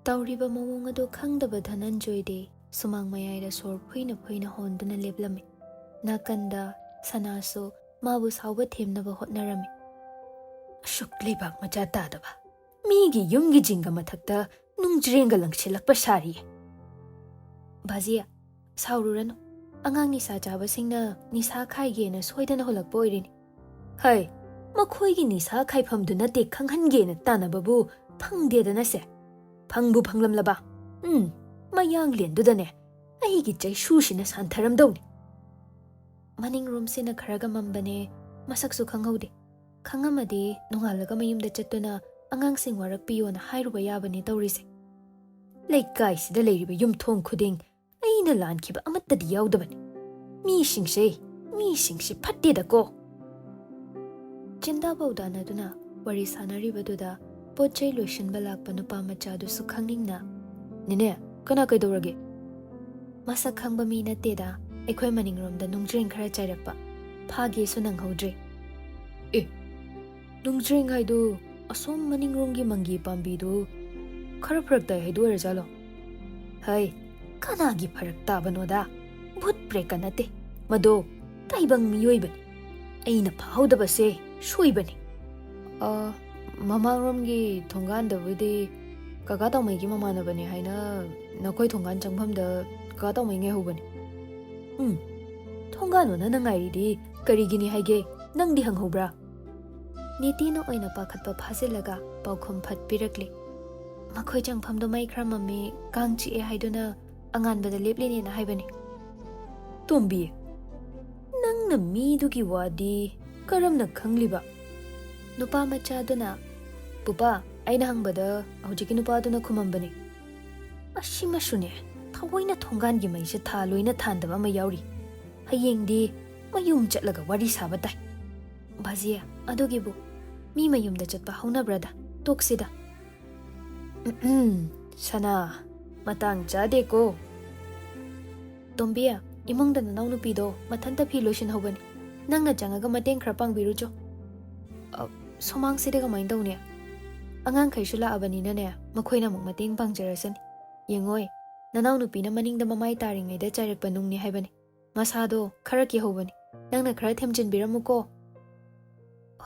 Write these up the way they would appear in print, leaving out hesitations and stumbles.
ꯇꯧꯔꯤꯕ ꯃꯑꯣꯡ ꯑꯗꯨ ꯈꯪꯗꯕ ꯙꯅꯟꯖꯣꯏꯗꯤ ꯁꯨꯃꯥꯡ ꯃꯌꯥꯏꯗ ꯁꯣꯔ ꯐꯨꯏꯅ ꯐꯨꯏꯅ ꯍꯣꯟꯗꯨꯅ ꯂꯦꯞꯂꯝꯃꯤ. ꯅꯥꯀꯟꯗ ꯁꯅꯥꯁꯨ ꯃꯥꯕꯨ ꯁꯥꯎꯕ ꯊꯦꯝꯅꯕ ꯍꯣꯠꯅꯔꯝꯃꯤ. ꯑꯁꯨꯛ ꯂꯩꯕꯥꯛ ꯃꯆꯥ ꯇꯥꯗꯕ ꯃꯤꯒꯤ ꯌꯨꯝꯒꯤ ꯖꯤꯡꯒ ꯃꯊꯛꯇ ꯅꯨꯡꯖ꯭ꯔꯦꯡꯒ ꯂꯪꯁꯤꯜꯂꯛꯄ ꯁꯥꯔꯤꯌꯦ. ꯚꯥꯖꯤꯌꯥ, ꯁꯥꯎꯔꯨꯔꯅꯨ. ꯑꯉꯥꯡ ꯅꯤꯁꯥ ꯆꯥꯕꯁꯤꯡꯅ ꯅꯤꯁꯥ ꯈꯥꯏꯒꯦꯅ ꯁꯣꯏꯗꯅ ꯍꯣꯜꯂꯛꯄ ꯑꯣꯏꯔꯤꯅꯤ. ꯍꯩ, ꯃꯈꯣꯏꯒꯤ ꯅꯤꯁꯥ ꯈꯥꯏꯐꯝꯗꯨ ꯅꯠꯇꯦ ꯈꯪꯍꯟꯒꯦꯅ ꯇꯥꯟꯅꯕꯕꯨ ꯐꯪꯗꯦꯗꯅꯁꯦ. ꯐꯪꯕꯨ ꯐꯪꯂꯝꯂꯕ ꯃꯌꯥꯡꯂꯦꯟꯗꯨꯗꯅꯦ ꯑꯩꯒꯤ ꯆꯩꯁꯨꯁꯤꯅ ꯁꯥꯟꯊꯔꯝꯗꯧꯅꯤ. ꯃꯅꯤꯡꯔꯣꯝꯁꯤꯅ ꯈꯔꯒ ꯃꯝꯕꯅꯦ, ꯃꯁꯛꯁꯨ ꯈꯪꯍꯧꯗꯦ. ꯈꯪꯉꯝꯃꯗꯤ ꯅꯣꯡꯉꯥꯜꯂꯒ ꯃꯌꯨꯝꯗ ꯆꯠꯇꯨꯅ ꯑꯉꯥꯡꯁꯤꯡ ꯋꯥꯔꯛꯄꯤꯌꯣꯅ ꯍꯥꯏꯔꯨꯕ ꯌꯥꯕꯅꯤ ꯇꯧꯔꯤꯁꯦ. ꯂꯩꯀꯥꯏꯁꯤꯗ ꯂꯩꯔꯤꯕ ꯌꯨꯝꯊꯣꯡ ꯈꯨꯗꯤꯡ ꯑꯩꯅ ꯂꯥꯟꯈꯤꯕ ꯑꯃꯠꯇꯗꯤ ꯌꯥꯎꯗꯕꯅꯤ. ꯃꯤꯁꯤꯡꯁꯤ ꯐꯠꯇꯦꯗꯀꯣ. ꯆꯤꯟꯗꯥ ꯄꯥꯎꯗꯥꯅꯗꯨꯅ ꯋꯥꯔꯤ ꯁꯥꯟꯅꯔꯤꯕꯗꯨꯗ ꯄꯣꯠ ꯆꯩ ꯂꯣꯏꯁꯤꯟꯕ ꯂꯥꯛꯄ ꯅꯨꯄꯥ ꯃꯆꯥꯗꯨꯁꯨ ꯈꯪꯅꯤꯡꯅ, ꯅꯦꯅꯦ, ꯀꯅꯥ ꯀꯩꯗꯧꯔꯒꯦ? ꯃꯁꯛ ꯈꯪꯕ ꯃꯤ ꯅꯠꯇꯦꯗ. ꯑꯩꯈꯣꯏ ꯃꯅꯤꯡꯔꯣꯝꯗ ꯅꯨꯡꯖ꯭ꯔꯦꯡ ꯈꯔ ꯆꯥꯏꯔꯛꯄ. ꯐꯥꯒꯦꯁꯨ ꯅꯪꯍꯧꯗ꯭ꯔꯦ. ꯑꯦ, ꯅꯨꯡꯖ꯭ꯔꯦꯡ ꯍꯥꯏꯗꯨ ꯑꯁꯣꯝ ꯃꯅꯤꯡꯔꯣꯝꯒꯤ ꯃꯪꯒꯤ ꯄꯥꯝꯕꯤꯗꯨ ꯈꯔ ꯐꯔꯛ ꯇꯥꯏ ꯍꯥꯏꯗꯨ ꯑꯣꯏꯔꯖꯥꯠꯂꯣ? ꯍꯩ, ꯀꯅꯥꯒꯤ ꯐꯔꯛ ꯇꯥꯕꯅꯣꯗ? ꯚꯨꯠ ꯄ꯭ꯔꯦꯛꯀ ꯅꯠꯇꯦ. ꯃꯗꯣ ꯇꯥꯏꯕꯪ ꯃꯤꯑꯣꯏꯕꯅꯤ. ꯑꯩꯅ ꯐꯥꯍꯧꯗꯕꯁꯦ ꯁꯣꯏꯕꯅꯤ. ꯃꯃꯥꯡꯔꯣꯝꯒꯤ ꯊꯣꯡꯒꯥꯟꯗꯕꯨꯗꯤ ꯀꯀꯥ ꯇꯥꯎꯃꯩꯒꯤ ꯃꯃꯥꯟꯅꯕꯅꯤ ꯍꯥꯏꯅ ꯅꯈꯣꯏ ꯊꯣꯡꯒꯥꯟ ꯆꯪꯐꯝꯗ ꯀꯀꯥ ꯇꯥꯎꯃꯩ ꯉꯥꯏꯍꯧꯕꯅꯤ. ꯊꯣꯡꯒꯥꯟ ꯑꯣꯟꯅꯅ ꯉꯥꯏꯔꯤꯗꯤ ꯀꯔꯤꯒꯤꯅꯤ ꯍꯥꯏꯒꯦ? ꯅꯪꯗꯤ ꯍꯪꯍꯧꯕ꯭ꯔꯥ? ꯅꯤꯇꯤꯅ ꯑꯣꯏꯅ ꯄꯥꯈꯠꯄ ꯐꯥꯖꯤꯜꯂꯒ ꯄꯥꯎꯈꯨꯝ ꯐꯠ ꯄꯤꯔꯛꯂꯤ. ꯃꯈꯣꯏ ꯆꯪꯐꯝꯗꯣ ꯃꯩ ꯈꯔ ꯃꯝꯃꯤ, ꯀꯥꯡ ꯆꯤꯛꯑꯦ ꯍꯥꯏꯗꯨꯅ ꯑꯉꯥꯟꯕꯗ ꯂꯦꯞꯂꯤꯅꯦꯅ ꯍꯥꯏꯕꯅꯤ. ꯇꯣꯝꯕꯤ, ꯅꯪꯅ ꯃꯤꯗꯨꯒꯤ ꯋꯥꯗꯤ ꯀꯔꯝꯅ ꯈꯪꯂꯤꯕ? ꯅꯨꯄꯥ ꯃꯆꯥꯗꯨꯅ, ꯄꯨꯄꯥ, ꯑꯩꯅ ꯍꯪꯕꯗ ꯍꯧꯖꯤꯛꯀꯤ ꯅꯨꯄꯥꯗꯨꯅ ꯈꯨꯃꯝꯕꯅꯤ. ꯑꯁꯤꯃꯁꯨꯅꯦ, ꯊꯑꯣꯏꯅ ꯊꯣꯡꯒꯥꯟꯒꯤ ꯃꯩꯁꯦ ꯂꯣꯏꯅ ꯊꯥꯟꯗꯕ ꯑꯃ ꯌꯥꯎꯔꯤ. ꯍꯌꯦꯡꯗꯤ ꯃꯌꯨꯝ ꯆꯠꯂꯒ ꯋꯥꯔꯤ ꯁꯥꯕ ꯇꯥꯏ. ꯚꯥꯖꯤꯌꯥ, ꯑꯗꯨꯒꯤꯕꯨ ꯃꯤ ꯃꯌꯨꯝꯗ ꯆꯠꯄ ꯍꯧꯅꯕ꯭ꯔꯗ? ꯇꯣꯛꯁꯤꯗ. ꯁꯅꯥ, ꯃꯇꯥꯡ ꯆꯥꯗꯦꯀꯣ. ꯇꯣꯝꯕꯤ, ꯏꯃꯨꯡꯗ ꯅꯅꯥꯎ ꯅꯨꯄꯤꯗꯣ ꯃꯊꯟꯇ ꯐꯤ ꯂꯣꯏꯁꯤꯟꯍꯧꯕꯅꯤ. ꯅꯪꯅ ꯆꯪꯉꯒ ꯃꯇꯦꯡ ꯈꯔ ꯄꯥꯡꯕꯤꯔꯨꯆꯣ. ꯁꯨꯃꯥꯡꯁꯤꯗꯤ ꯀꯃꯥꯏꯅ ꯇꯧꯅꯤ? ꯑꯉꯥꯡꯈꯩꯁꯨ ꯂꯥꯛꯑꯕꯅꯤꯅꯅꯦ, ꯃꯈꯣꯏꯅ ꯑꯃꯨꯛ ꯃꯇꯦꯡ ꯄꯥꯡꯖꯔꯁꯅꯤ. ꯌꯦꯡꯉꯣꯏ, ꯅꯅꯥꯎ ꯅꯨꯄꯤꯅ ꯃꯅꯤꯡꯗ ꯃꯃꯥꯏ ꯇꯥꯔꯤꯉꯩꯗ ꯆꯥꯏꯔꯛꯄ ꯅꯨꯡꯅꯤ ꯍꯥꯏꯕꯅꯤ. ꯃꯁꯥꯗꯣ ꯈꯔ ꯀꯤꯍꯧꯕꯅꯤ. ꯅꯪꯅ ꯈꯔ ꯊꯦꯝꯖꯤꯟꯕꯤꯔꯝꯃꯨꯀꯣ.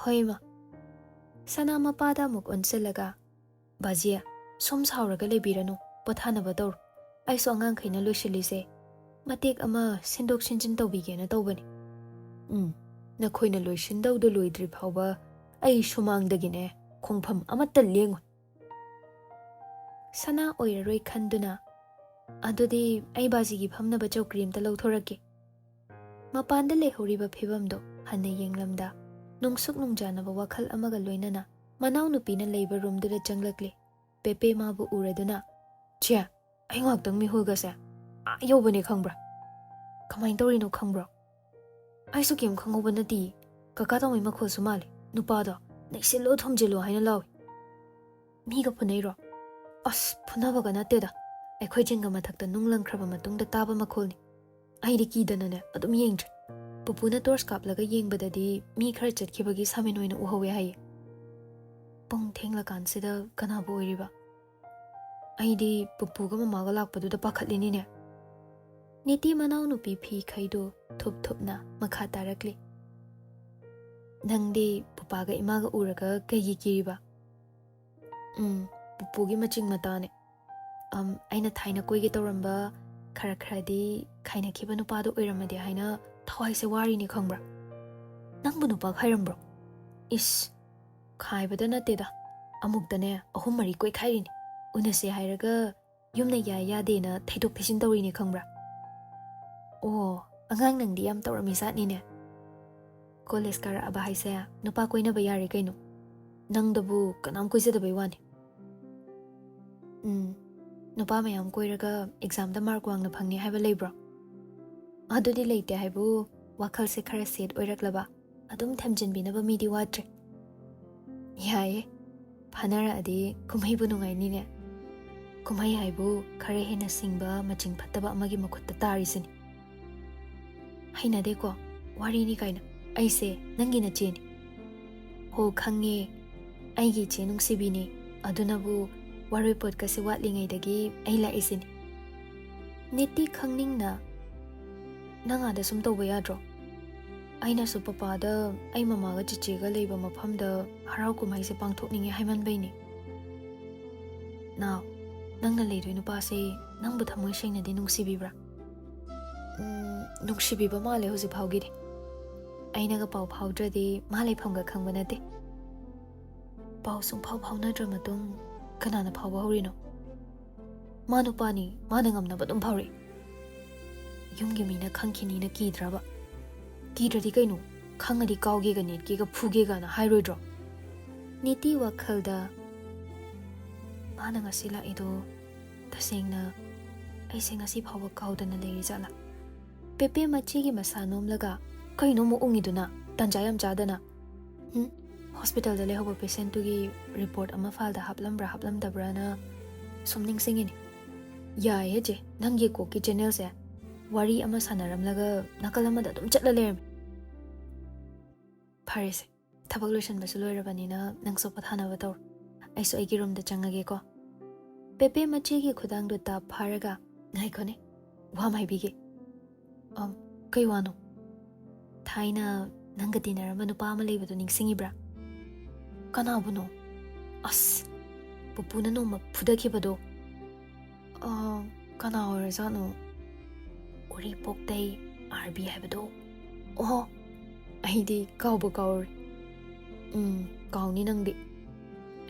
ꯍꯣꯏ ꯃꯥ. ꯁꯅꯥ ꯃꯄꯥꯗ ꯑꯃꯨꯛ ꯑꯣꯟꯁꯤꯜꯂꯒ, ꯚꯥꯖꯤꯌꯥ, ꯁꯣꯝ ꯁꯥꯎꯔꯒ ꯂꯩꯕꯤꯔꯅꯨ. ꯄꯣꯊꯥꯅꯕ ꯇꯧꯔꯣ. ꯑꯩꯁꯨ ꯑꯉꯥꯡꯈꯩꯅ ꯂꯣꯏꯁꯤꯜꯂꯤꯁꯦ ꯃꯇꯦꯛ ꯑꯃ ꯁꯤꯟꯗꯣꯛ ꯁꯤꯟꯖꯤꯟ ꯇꯧꯕꯤꯒꯦꯅ ꯇꯧꯕꯅꯤ. ꯅꯈꯣꯏꯅ ꯂꯣꯏꯁꯤꯟꯗꯧꯗꯣ ꯂꯣꯏꯗ꯭ꯔꯤ ꯐꯥꯎꯕ ꯑꯩ ꯁꯨꯃꯥꯡꯗꯒꯤꯅꯦ ꯈꯣꯡꯐꯝ ꯑꯃꯠꯇ ꯂꯦꯡꯉꯣꯏ. ꯁꯅꯥ ꯑꯣꯏꯔꯔꯣꯏ ꯈꯟꯗꯨꯅ, ꯑꯗꯨꯗꯤ ꯑꯩ ꯕꯥꯖꯤꯒꯤ ꯐꯝꯅꯕ ꯆꯧꯀ꯭ꯔꯤ ꯑꯃꯇ ꯂꯧꯊꯣꯔꯛꯀꯦ. ꯃꯄꯥꯟꯗ ꯂꯩꯍꯧꯔꯤꯕ ꯐꯤꯕꯝꯗꯣ ꯍꯟꯅ ꯌꯦꯡꯂꯝꯗ ꯅꯨꯡꯁꯨꯛ ꯅꯨꯡꯖꯥꯅꯕ ꯋꯥꯈꯜ ꯑꯃꯒ ꯂꯣꯏꯅꯅ ꯃꯅꯥꯎꯅꯨꯄꯤꯅ ꯂꯩꯕ ꯔꯨꯝꯗꯨꯗ ꯆꯪꯂꯛꯂꯤ. ꯄꯦꯄꯦ ꯃꯥꯕꯨ ꯎꯔꯗꯨꯅ, ꯆꯦ, ꯑꯩ ꯉꯥꯛꯇꯪ ꯃꯤꯍꯨꯜꯒꯁꯦ ꯌꯧꯕꯅꯦ ꯈꯪꯕ꯭ꯔꯥ? ꯀꯃꯥꯏꯅ ꯇꯧꯔꯤꯅꯣ ꯈꯪꯕ꯭ꯔꯣ? ꯑꯩꯁꯨ ꯀꯩꯝ ꯈꯪꯍꯧꯕ ꯅꯠꯇꯦ. ꯀꯀꯥ ꯇꯥꯎꯃꯩ ꯃꯈꯣꯜꯁꯨ ꯃꯥꯜꯂꯤ. ꯅꯨꯄꯥꯗꯣ ꯅꯩꯁꯤꯜꯂꯣ ꯊꯣꯝꯖꯤꯜꯂꯣ ꯍꯥꯏꯅ ꯂꯥꯎꯏ. ꯃꯤꯒ ꯐꯨꯅꯩꯔꯣ? ꯑꯁ, ꯐꯨꯅꯕꯒ ꯅꯠꯇꯦꯗ. ꯑꯩꯈꯣꯏ ꯖꯤꯡꯒ ꯃꯊꯛꯇ ꯅꯨꯡ ꯂꯪꯈ꯭ꯔꯕ ꯃꯇꯨꯡꯗ ꯇꯥꯕ ꯃꯈꯣꯜꯅꯤ. ꯑꯩꯗꯤ ꯀꯤꯗꯅꯅꯦ ꯑꯗꯨꯝ ꯌꯦꯡꯗ꯭ꯔꯦ. ꯄꯨꯄꯨꯅ ꯇꯣꯔꯆ ꯀꯥꯞꯂꯒ ꯌꯦꯡꯕꯗꯗꯤ ꯃꯤ ꯈꯔ ꯆꯠꯈꯤꯕꯒꯤ ꯁꯥꯃꯤꯟ ꯑꯣꯏꯅ ꯎꯍꯧꯋꯦ ꯍꯥꯏꯌꯦ. ꯄꯨꯡ ꯊꯦꯡꯂꯀꯥꯟꯁꯤꯗ ꯀꯅꯥꯕꯨ ꯑꯣꯏꯔꯤꯕ? ꯑꯩꯗꯤ ꯄꯨꯄꯨꯒ ꯃꯃꯥꯒ ꯂꯥꯛꯄꯗꯨꯗ ꯄꯥꯈꯠꯂꯤꯅꯤꯅꯦ. ꯅꯤꯇꯤ ꯃꯅꯥꯎꯅꯨꯄꯤ ꯐꯤꯈꯩꯗꯨ ꯊꯨꯞ ꯊꯨꯞꯅ ꯃꯈꯥ ꯇꯥꯔꯛꯂꯤ. ꯅꯪꯗꯤ ꯄꯨꯄꯥꯒ ꯏꯃꯥꯒ ꯎꯔꯒ ꯀꯩꯒꯤ ꯀꯤꯔꯤꯕ? ꯄꯨꯄꯨꯒꯤ ꯃꯆꯤꯡ ꯃꯇꯥꯅꯦ. ꯑꯩꯅ ꯊꯥꯏꯅ ꯀꯣꯏꯒꯦ ꯇꯧꯔꯝꯕ ꯈꯔꯗꯤ ꯈꯥꯏꯅꯈꯤꯕ ꯅꯨꯄꯥꯗꯣ ꯑꯣꯏꯔꯝꯃꯗꯤ ꯍꯥꯏꯅ ꯊꯋꯥꯏꯁꯦ ꯋꯥꯔꯤꯅꯤ ꯈꯪꯕ꯭ꯔꯥ? ꯅꯪꯕꯨ ꯅꯨꯄꯥ ꯈꯥꯏꯔꯝꯕ꯭ꯔꯣ? ꯏꯁ, ꯈꯥꯏꯕꯗ ꯅꯠꯇꯦꯗ. ꯑꯃꯨꯛꯇꯅꯦ 3-4 ꯀꯣꯏꯈꯥꯏꯔꯤꯅꯤ. ꯎꯅꯁꯦ ꯍꯥꯏꯔꯒ ꯌꯨꯝꯅ ꯌꯥꯗꯦꯅ ꯊꯩꯗꯣꯛ ꯊꯩꯖꯤꯟ ꯇꯧꯔꯤꯅꯤ ꯈꯪꯕ꯭ꯔꯥ? ꯑꯣ, ꯑꯉꯥꯡ ꯅꯪꯗꯤ ꯌꯥꯝ ꯇꯧꯔꯝꯃꯤ ꯖꯥꯠꯅꯤꯅꯦ. ꯀꯣꯂꯦꯖ ꯀꯥꯔꯛꯑꯕ ꯍꯥꯏꯁꯦ ꯅꯨꯄꯥ ꯀꯣꯏꯅꯕ ꯌꯥꯔꯦ ꯀꯩꯅꯣ. ꯅꯪꯗꯕꯨ ꯀꯅꯥꯝ ꯀꯣꯏꯖꯗꯕꯩ ꯋꯥꯅꯤ. ꯅꯨꯄꯥ ꯃꯌꯥꯝ ꯀꯣꯏꯔꯒ ꯑꯦꯛꯖꯥꯝꯗ ꯃꯥꯔꯛ ꯋꯥꯡꯅ ꯐꯪꯅꯤ ꯍꯥꯏꯕ ꯂꯩꯕ꯭ꯔꯣ? ꯑꯗꯨꯗꯤ ꯂꯩꯇꯦ ꯍꯥꯏꯕꯨ ꯋꯥꯈꯜꯁꯦ ꯈꯔ ꯁꯦꯠ ꯑꯣꯏꯔꯛꯂꯕ ꯑꯗꯨꯝ ꯊꯦꯝꯖꯤꯟꯕꯤꯅꯕ ꯃꯤꯗꯤ ꯋꯥꯠꯇ꯭ꯔꯦ. ꯌꯥꯏꯌꯦ, ꯐꯥꯅꯔꯛꯑꯗꯤ ꯀꯨꯝꯍꯩꯕꯨ ꯅꯨꯡꯉꯥꯏꯅꯤꯅꯦ. ꯀꯨꯝꯍꯩ ꯍꯥꯏꯕꯨ ꯈꯔ ꯍꯦꯟꯅ ꯁꯤꯡꯕ ꯃꯆꯤꯡ ꯐꯠꯇꯕ ꯑꯃꯒꯤ ꯃꯈꯨꯠꯇ ꯇꯥꯔꯤꯁꯤꯅꯤ. ꯍꯩꯅꯗꯦꯀꯣ, ꯋꯥꯔꯤꯅꯤ ꯀꯥꯏꯅ. ꯑꯩꯁꯦ ꯅꯪꯒꯤ ꯅꯆꯦꯅꯤ. ꯍꯣ, ꯈꯪꯉꯦ, ꯑꯩꯒꯤ ꯏꯆꯦ ꯅꯨꯡꯁꯤꯕꯤꯅꯤ. ꯑꯗꯨꯅꯕꯨ waroi pot ka se watlingai dagi ai la isin niti khangning na nga da sum to ba yadro aina su papa da ai mama ga chiche ga leiba mafam da harau kumai se pangthokninge haiman baini now nang na leidoi nupa se nang bu thamoi sengna di nungsibibra nungsibiba male hoji phawgiri aina ga pau phawdradi male phamga khangba nate pau sung phawna dra matung kanana phawba horino manu pani mana ngamna badum phawri yumgi mina khangkhini na kidraba kidradi kainu khangadi kawge ga net ki ga phuge ga na hairoidro niti WakhaL da mana ngasi la ido tasengna ai sengasi phawba kawdana leiri jala pepe machi gi masanom laga kaino mo ungiduna tanjayam chadana hospital da lehoba patient tu gi report ama file da haplam dabra na somning singini ya je nangye ko ki channel se wari ama sanaram laga nakalama da dum chatla lerm paris thabak lotion basu loirabani na nangso pathana ba tor aiso ai gi room da changage ko pepe machi gi khudang du ta pharaga ngai khone wa mai bige kai wano thaina nanga dinara manu pa ma leiba do ningsingibra kana buno as pupuna no ma phudaki bado kana ora jano ori poktai rb habado oh aidi kawbo kawr kawni nangdi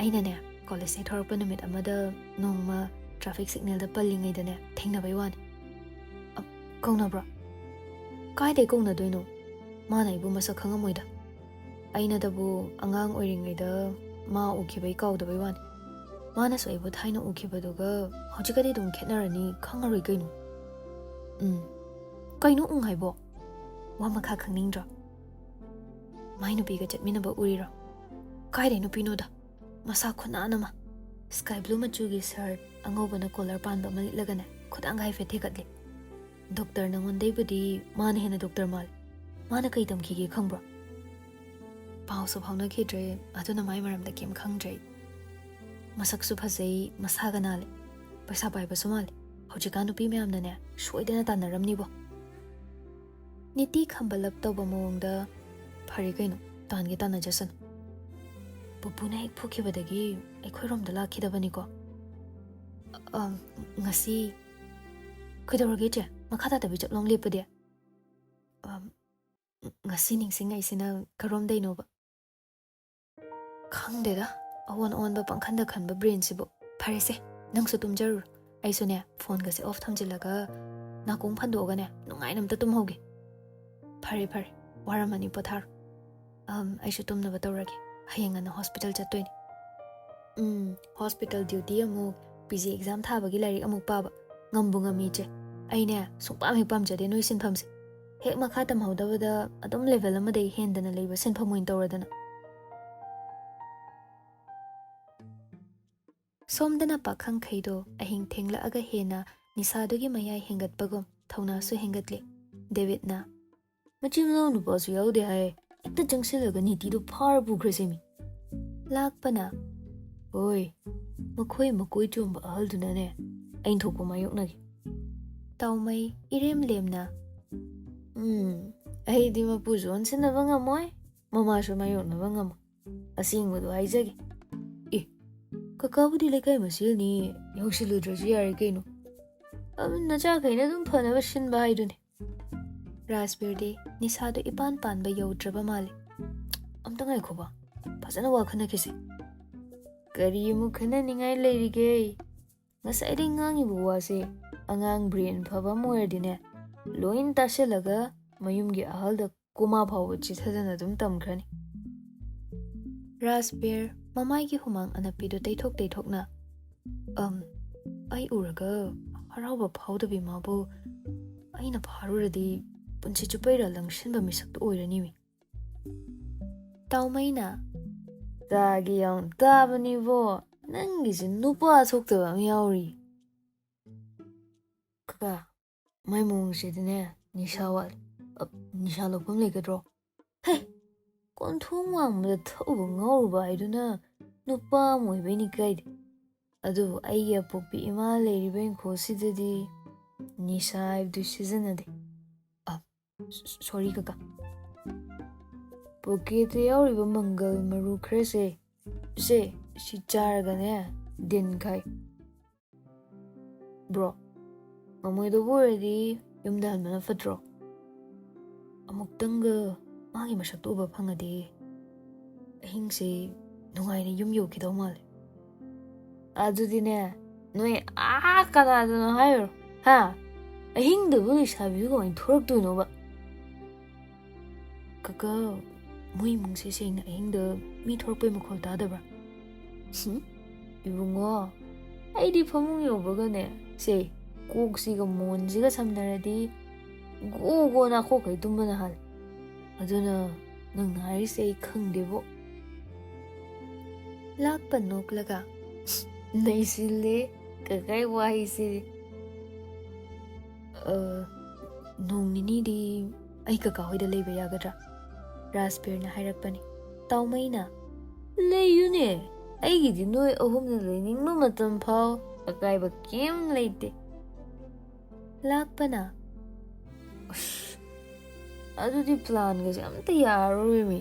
aina ne college thorpa numit amada nongma traffic signal da pallingai da ne thengna bai wani kauna bra kai de kauna doino mana ibu masa khangamoida aina dabu angang oiringai da ma ukibai kawda bai wani mana so ibu thaina ukibaduga hojikade dum khetnarani khangaroi kainu kainu unghaibo wa makha khangningra mainu biga chatmina ba urira kai de no pinoda masa khuna nama sky blue machugi shirt angobana collar panba mali lagana khudangai fethe katli doctor nangon budi mana hena doctor mal mana kai dam khige khangbra pau so phawna khidre aduna mai maram da kem khangjai masak su phajai masaga nale paisa pai ba sumal hojika nupi me amna ne soidana tanaramni bo niti khambalap to ba mongda phari kaino tange tana jasan pupuna ek phukhi badagi ekhoirom da lakhidabani ko ngasi khidorge che makata da bi chaplong lepade ngasi ningsingai sina karom dai no ba khangde da awon on ba pangkhanda khanba brain sibo phare se nangsu tumjarur aisu ne phone ga se off thamjilaga nakong phandoga ne nungai namta tum hoge phare waramani pothar aisu tumna ba tawrage hayang na hospital chattoini hospital duty amu pg exam thabagi lari amuk paba ngambu ngami che aine sungpam hepam jade noi sinpham se hek makha tam hawdawada adum level ama dei hendana leiba sinpham moin tawradana somdana pakhang khaido ahing thengla aga hena nisadogi mayai hengat pagom thauna su hengatle david na machimno nu basu yaude hai ekta jangsilaga niti do phar bugrasemi lakpana oi makoi chumba ahalduna ne ain thokko mayoknagi taumai irem lemna ai di ma pujon sinaba ngamoy mama so mayokna bangam asingbudu haijage kakabudi lekai masil ni yausilu draji yari kaino nacha kaina dum phana ba shinba haidune raspberry nisado ipan panba yaudraba male amtangai khoba phajana wakhana kise kari mu khana ningai leirige ngasai ri ngangi buwase angang brain phaba moerdine loin taselaga mayumgi ahalda kuma phawa chithadana dum tamkhrani raspberry mamai gi humang anapido teithokna ai uraga harauba phawdabi mabu aina pharuradi punchi chupaira langshinba misakto oirani mi taumaina tagi yang tabani bo nangi jin nupa soktaba miyauri kaka mai mong sidine nishawal nisha lopam legadro hey konthong wang da thauba ngauba aiduna nupa moibeni gaide ꯑꯗꯨꯕꯨ ꯑꯩꯒꯤ ꯑꯄꯣꯛꯄꯤ ꯏꯃꯥ ꯂꯩꯔꯤꯕ ꯏꯪꯈꯣꯜꯁꯤꯗꯗꯤ ꯅꯤꯁꯥ ꯍꯥꯏꯕꯗꯨ ꯁꯤꯖꯤꯟꯅꯗꯦ. ꯁꯣꯔꯤ ꯀꯀꯥ. ꯄꯣꯀꯦꯠꯇ ꯌꯥꯎꯔꯤꯕ ꯃꯪꯒꯜ ꯃꯔꯨ ꯈꯔꯁꯦ ꯁꯤ ꯆꯥꯔꯒꯅꯦ ꯗꯤꯟ ꯈꯥꯏ. ꯕ꯭ꯔꯣ, ꯉꯝꯃꯣꯏꯗꯕꯨ ꯑꯣꯏꯔꯗꯤ ꯌꯨꯝꯗ ꯍꯟꯕꯅ ꯐꯠꯇ꯭ꯔꯣ? ꯑꯃꯨꯛꯇꯪꯒ ꯃꯥꯒꯤ ꯃꯁꯛꯇꯨ ꯎꯕ ꯐꯪꯉꯗꯤ ꯑꯍꯤꯡꯁꯦ ꯅꯨꯡꯉꯥꯏꯅ ꯌꯨꯝ ꯌꯧꯈꯤꯗꯧ ꯃꯥꯜꯂꯦ. ꯑꯗꯨꯗꯤꯅꯦ ꯅꯣꯏ ꯀꯅꯥꯗꯅꯣ ꯍꯥꯏꯔꯣ. ꯑꯍꯤꯡꯗꯕꯨ ꯂꯩꯁꯥꯕꯤꯗꯨ ꯀꯃꯥꯏꯅ ꯊꯣꯔꯛꯇꯣꯏꯅꯣꯕ? ꯀꯀꯥ, ꯃꯣꯏ ꯏꯃꯨꯡꯁꯦ ꯁꯦꯡꯅ ꯑꯍꯤꯡꯗ ꯃꯤ ꯊꯣꯔꯛꯄꯩ ꯃꯈꯣꯜ ꯇꯥꯗꯕ꯭ꯔꯥ? ꯏꯕꯨꯡꯉꯣ, ꯑꯩꯗꯤ ꯐꯃꯨꯡ ꯌꯧꯕꯒꯅꯦ ꯀꯣꯛꯁꯤꯒ ꯃꯣꯟꯁꯤꯒ ꯁꯝꯅꯔꯗꯤ ꯒꯣ ꯅꯥꯈꯣꯛꯈꯩ ꯇꯨꯝꯕꯅ ꯍꯥꯜꯂꯦ. ꯑꯗꯨꯅ ꯅꯪꯅ ꯍꯥꯏꯔꯤꯁꯦ ꯑꯩ ꯈꯪꯗꯦꯕꯣ. ꯂꯥꯛꯄ ꯅꯣꯛꯂꯒ ꯅꯩꯁꯤꯜꯂꯦ ꯀꯀꯥꯏ ꯋꯥꯍꯩꯁꯤꯗꯤ. ꯅꯣꯡ ꯅꯤꯅꯤꯗꯤ ꯑꯩ ꯀꯀꯥ ꯍꯣꯏꯗ ꯂꯩꯕ ꯌꯥꯒꯗ꯭ꯔꯥ? ꯔꯥꯖꯕꯤꯔꯅ ꯍꯥꯏꯔꯛꯄꯅꯤ. ꯇꯥꯎꯃꯩꯅ ꯂꯩꯌꯨꯅꯦ, ꯑꯩꯒꯤꯗꯤ ꯅꯣꯏ ꯑꯍꯨꯝꯅ ꯂꯩꯅꯤꯡꯕ ꯃꯇꯝ ꯐꯥꯎ ꯑꯀꯥꯏꯕ ꯀꯦꯝ ꯂꯩꯇꯦ. ꯂꯥꯛꯄꯅ ꯑꯗꯨꯗꯤ ꯄ꯭ꯂꯥꯟꯒꯁꯦ ꯑꯝꯇ ꯌꯥꯔꯔꯣꯏꯃꯤ.